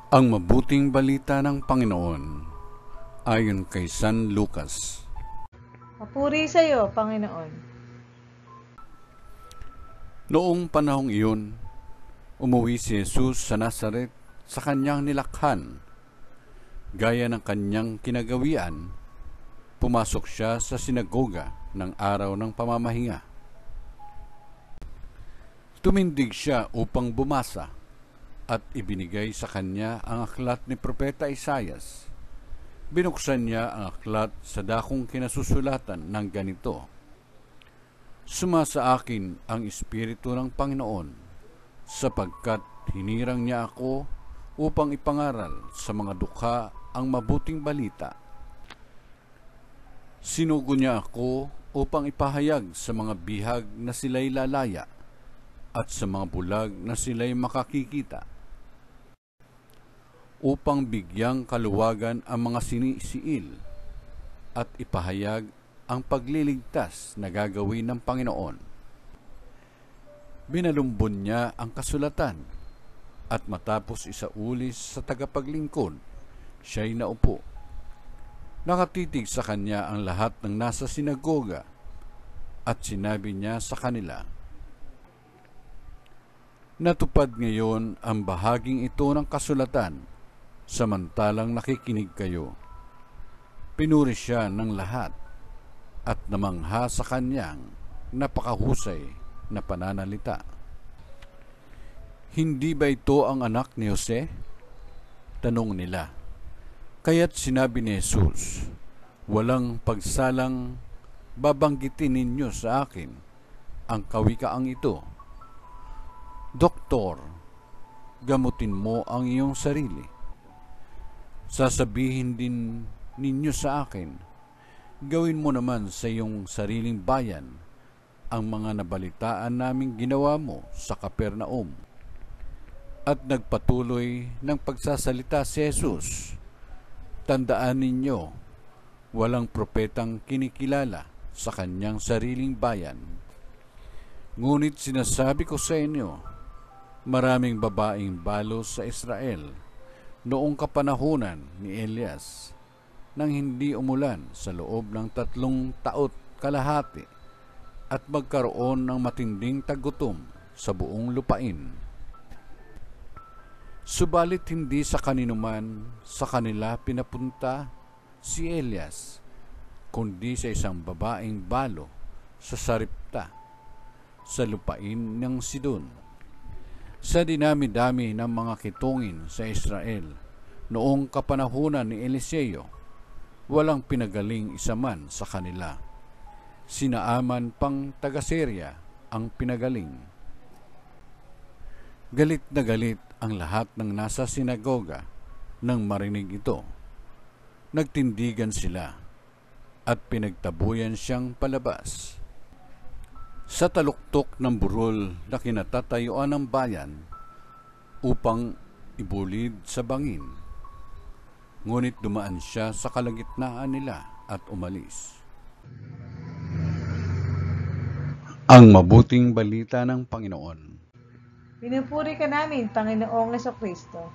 Ang mabuting balita ng Panginoon ayon kay San Lucas. Papuri sa iyo, Panginoon. Noong panahong iyon, umuwi si Jesus sa Nazaret sa kanyang nilakhan. Gaya ng kanyang kinagawian, pumasok siya sa sinagoga ng araw ng pamamahinga. Tumindig siya upang bumasa at ibinigay sa kanya ang aklat ni Propeta Isaias. Binuksan niya ang aklat sa dakong kinasusulatan ng ganito: Sumasa akin ang Espiritu ng Panginoon, sapagkat hinirang niya ako upang ipangaral sa mga dukha ang mabuting balita. Sinugo niya ako upang ipahayag sa mga bihag na sila'y lalaya at sa mga bulag na sila'y makakikita, upang bigyang kaluwagan ang mga sinisiil at ipahayag ang pagliligtas na gagawin ng Panginoon. Binalumbon niya ang kasulatan at matapos isaulis sa tagapaglingkod, siya'y naupo. Nakatitig sa kanya ang lahat ng nasa sinagoga at sinabi niya sa kanila, Natupad ngayon ang bahaging ito ng kasulatan, samantalang nakikinig kayo. Pinuri siya ng lahat at namangha sa kanyang napakahusay na pananalita. Hindi ba ito ang anak ni Jose? Tanong nila. Kaya't sinabi ni Jesus, walang pagsalang babanggitin ninyo sa akin ang kawikaang ito. Doktor, gamutin mo ang iyong sarili. Sasabihin din ninyo sa akin, gawin mo naman sa iyong sariling bayan ang mga nabalitaan naming ginawa mo sa Kapernaum. At nagpatuloy ng pagsasalita si Jesus, tandaan ninyo, walang propetang kinikilala sa kanyang sariling bayan. Ngunit sinasabi ko sa inyo, maraming babaeng balo sa Israel noong kapanahunan ni Elias nang hindi umulan sa loob ng 3 taot kalahati at magkaroon ng matinding tagutom sa buong lupain. Subalit hindi sa kaninuman sa kanila pinapunta si Elias, kundi sa isang babaeng balo sa Saripta, sa lupain ng Sidon. Sa dinami-dami ng mga kitungin sa Israel noong kapanahunan ni Eliseo, walang pinagaling isa man sa kanila. Sinaaman pang taga-Syria ang pinagaling. Galit na galit ang lahat ng nasa sinagoga nang marinig ito. Nagtindigan sila at pinagtabuyan siyang palabas. Sa taluktok ng burol na kinatatayuan ng bayan upang ibulid sa bangin. Ngunit dumaan siya sa kalagitnaan nila at umalis. Ang mabuting balita ng Panginoon. Pinupuri ka namin, Panginoong Jesucristo.